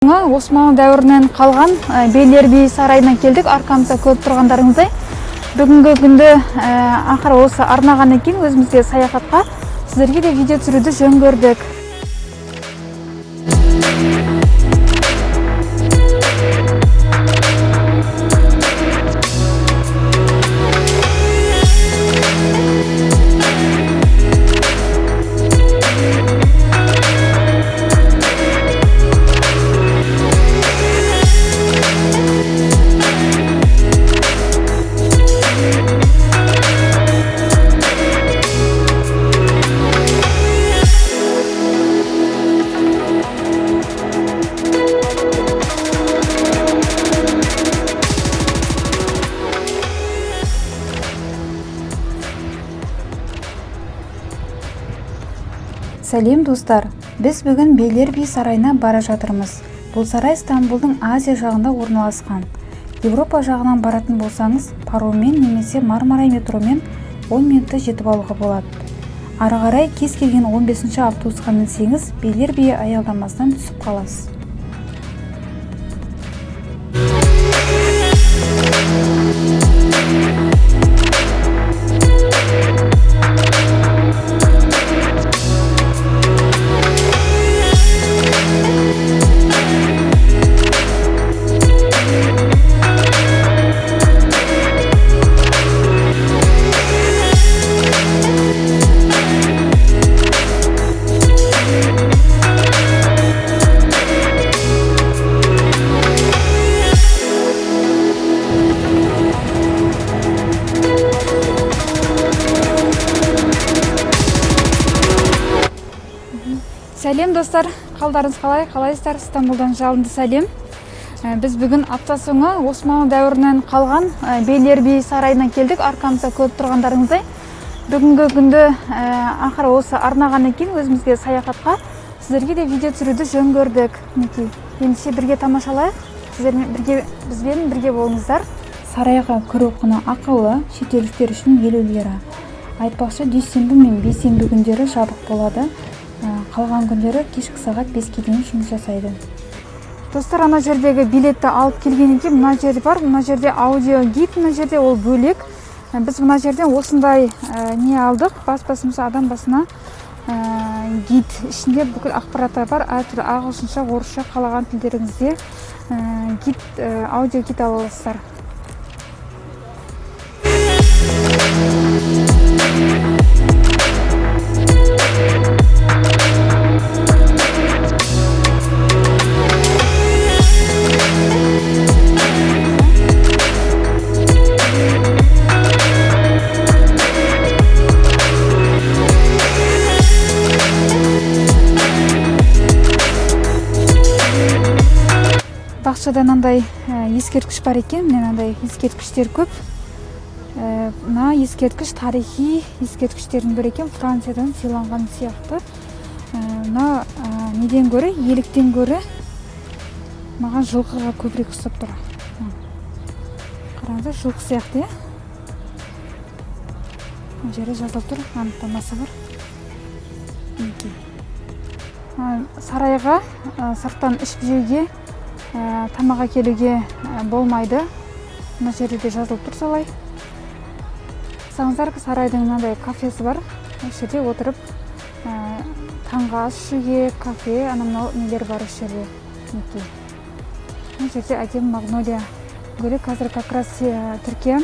Осман дәуірінен қалған Бейлер би сарайына келдік. Арқамызда көріп тұрғандарыңыздай. Бүгінгі күнді ақыры осы арнаған екен өзімізге саяхатқа. Сіздерге де видео түсіруді жөн көрдік. Сәлем достар, біз бүгін Бейлер би сарайына бара жатырмыз. Бұл сарай Стамбулдың Азия жағында орналасқан. Европа жағынан баратын болсаңыз, пароммен немесе Мармарай метромен 10 минутта жетіп алуға болады. Ары қарай кез келген 15-ші автобусқа мінсеңіз, Бейлер би аялдамасынан түсіп қаласыз. Сәлем достар, қалдарыңыз қалай? Қалайсыздар? Стамбулдан жалынды сәлем. Біз бүгін апта соңы Осман дәуірінен қалған Бейлер би сарайына келдік. Арқамызда көріп тұрғандарыңыздай. Бүгінгі күнді ақыры осы арнаған екен өзімізге саяхатқа. Сіздерге де видео түсіруді жөн көрдік. Ендеше бірге тамашалайық. Сіздер бізбен бірге болыңыздар. Сарайға кіру құны ақылы, шетелдіктер үшін 50 лира. Айтпақшы, дүйсенбі мен бейсенбі күндері жабық болады. Қалған күндері кешкі сағат 5-ке дейін жұмыс жасайды. Достар, ана жердегі билетті алып келген екен, мына жерде бар, мына жерде аудио гид, мына жерде ол бөлек. Біз мына жерден осындай не алдық, бас-басымызға адам басына гид. Ішінде бүкіл ақпараттар бар, әртүрлі ағылшынша, орысша қалаған тілдеріңізде гид, аудио гид ала аласыздар. Бақшада мынандай ескерткіш бар екен, мынандай ескерткіштер көп. Мына ескерткіш тарихи ескерткіштердің бірі екен, Франциядан сыйланған сияқты. Мына неден көрі, еліктен көрі маған жылқыға көбірек ұқсап тұр. Қараңыздар, жылқы сияқты, мына жері жазылып тұр, анықтамасы бар. Сарайға сырттан ішіп жеуге, тамаға келуге болмайды. Мына жерде де жазылып тұр солай. Саңыздар, сарайдың мынандай кафесі бар. Осы жерде отырып таңғы ас ішуге, кафе, анау нелер бар осы жерде. Мына жерде әдемі магнолия гүлі. Қазір как раз Түркия,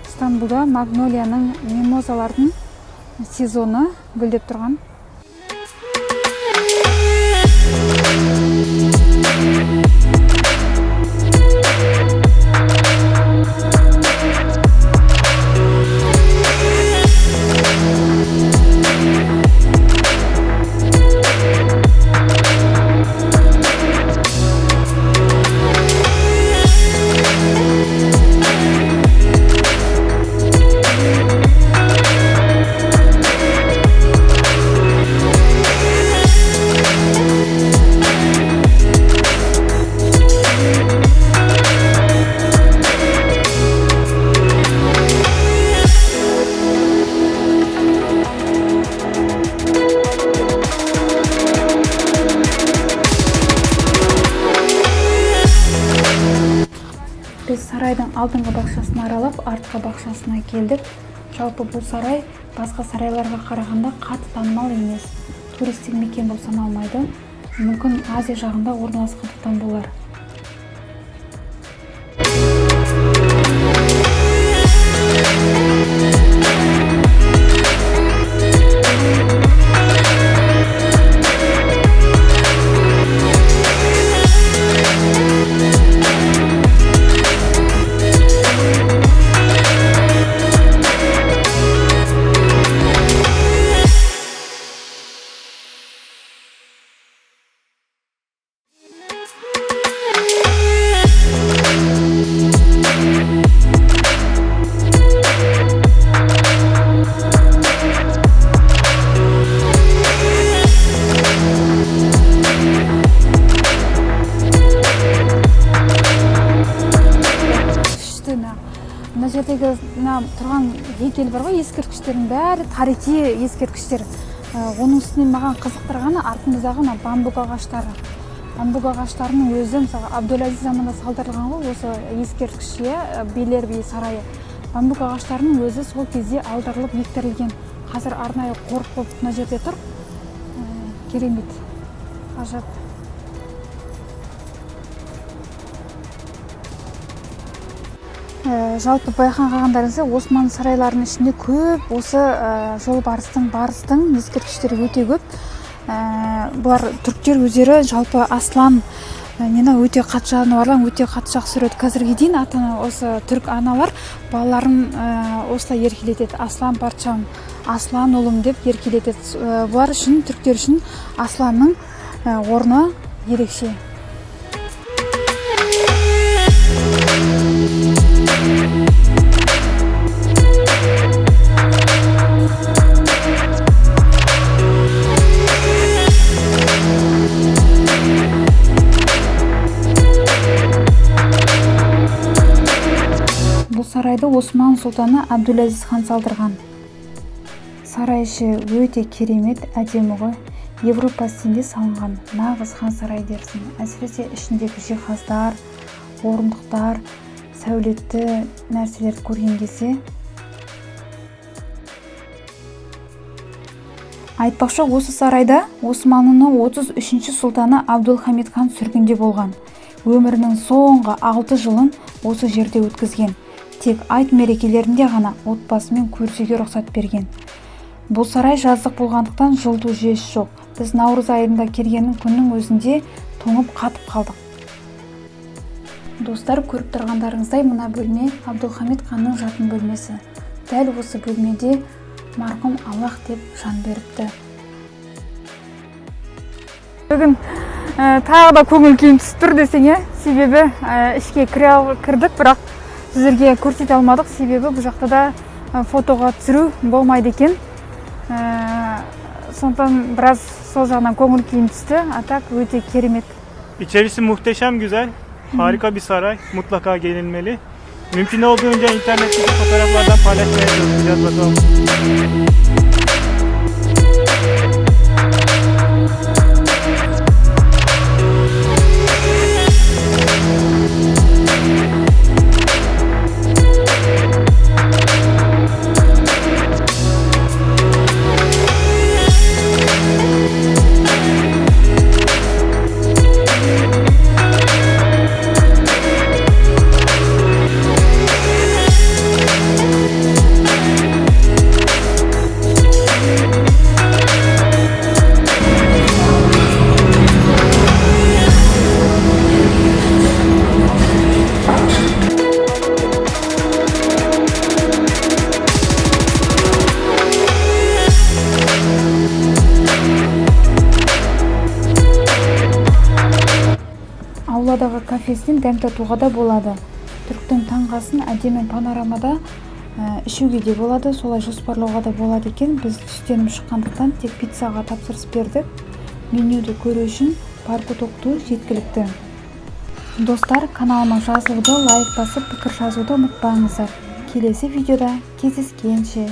Стамбулда магнолияның, мимозалардың сезоны гүлдеп тұрған. сарайдың алдыңғы бақшасын аралап, артқы бақшасына келдік. Жалпы бұл сарай басқа сарайларға қарағанда қатты танымал емес. Туристік мекен болып саналмайды. Мүмкін Азия жағында орналасқандықтан болар. Мына жердегі тұрған гейкел бар ғой, ескерткіштердің бәрі тарихи ескерткіштер. Оның үстінен маған қызықтырғаны артымыздағы бамбук ағаштары. Бамбук ағаштарының өзі, мысалы, Абдул-Азиз заманда салдырылған ғой, осы ескерткіші, Белер би сарайы. Бамбук ағаштарының өзі сол кезде аударылып бекітілген. Қазір арнайы қорық болып мына жерде тұр. Керемет. Ғажап. Жалпы байқағандарыңызда Осман сарайларының ішінде көп осы жолбарыстың, барыстың ескерткіштері өте көп. Бұлар түріктер өздері жалпы аслан, өте қатты жануарлар, өте қатты жақсы көреді. Қазірге дейін осы түрік аналар балаларын осылай еркелетеді. Аслан парчам, аслан ұлым деп еркелетеді. Бұлар үшін, түріктер үшін асланның орны ерекше. Бұл сарайды Осман сұлтаны Абдул-Азиз хан салдырған. Сарай іші өте керемет, әдемі ғой. Европа стилінде салынған нағыз хан сарай дерсің. Әсіресе ішіндегі жиһаздар, орындықтар, сәулетті нәрселерді көрген кезде айтпақшы, осы сарайда Османның 33-ші сұлтаны Абдулхамид хан сүргінде болған. Өмірінің соңғы 6 жылын осы жерде өткізген. Тек айт мерекелерінде ғана отбасымен көрісуге рұқсат берген. Бұл сарай жаздық болғандықтан жылыту жүйесі жоқ. Біз наурыз айында келгеннің күннің өзінде тоңып қатып қалдық. Достар, көріп тұрғандарыңыздай, мына бөлме Абдулхамид ханның жатын бөлмесі. Дәл осы бөлмеде марқұм Аллах деп жан беріпті. Бүгін тағы да көңіл күйім түсіп тұр десең, себебі ішке кірдік, бірақ сіздерге көрсете алмадық, себебі бұл жақта да фотоға түсіру болмайды екен. Сондықтан біраз сол жағынан көңіл күйім түсті. Атак өте керемет. İçerisi muhteşem, güzel. Harika bir saray. Mutlaka gelinmeli. Mümkün olduğunca internetteki fotoğraflardan paylaşmaya çalışacağız bakalım. Ауладағы кафесінен дәм татуға да болады. Түріктің таңғасын әдемі панорамада ішуге де болады, солай жоспарлауға да болады екен. Біз түстеніп шыққандықтан тек пиццаға тапсырыс бердік. Менюді көру үшін парку тоқту жеткілікті. Достар, каналыма жазылуды, лайк басып, пікір жазуды ұмытпаңыздар. Келесі видеода кездескенше.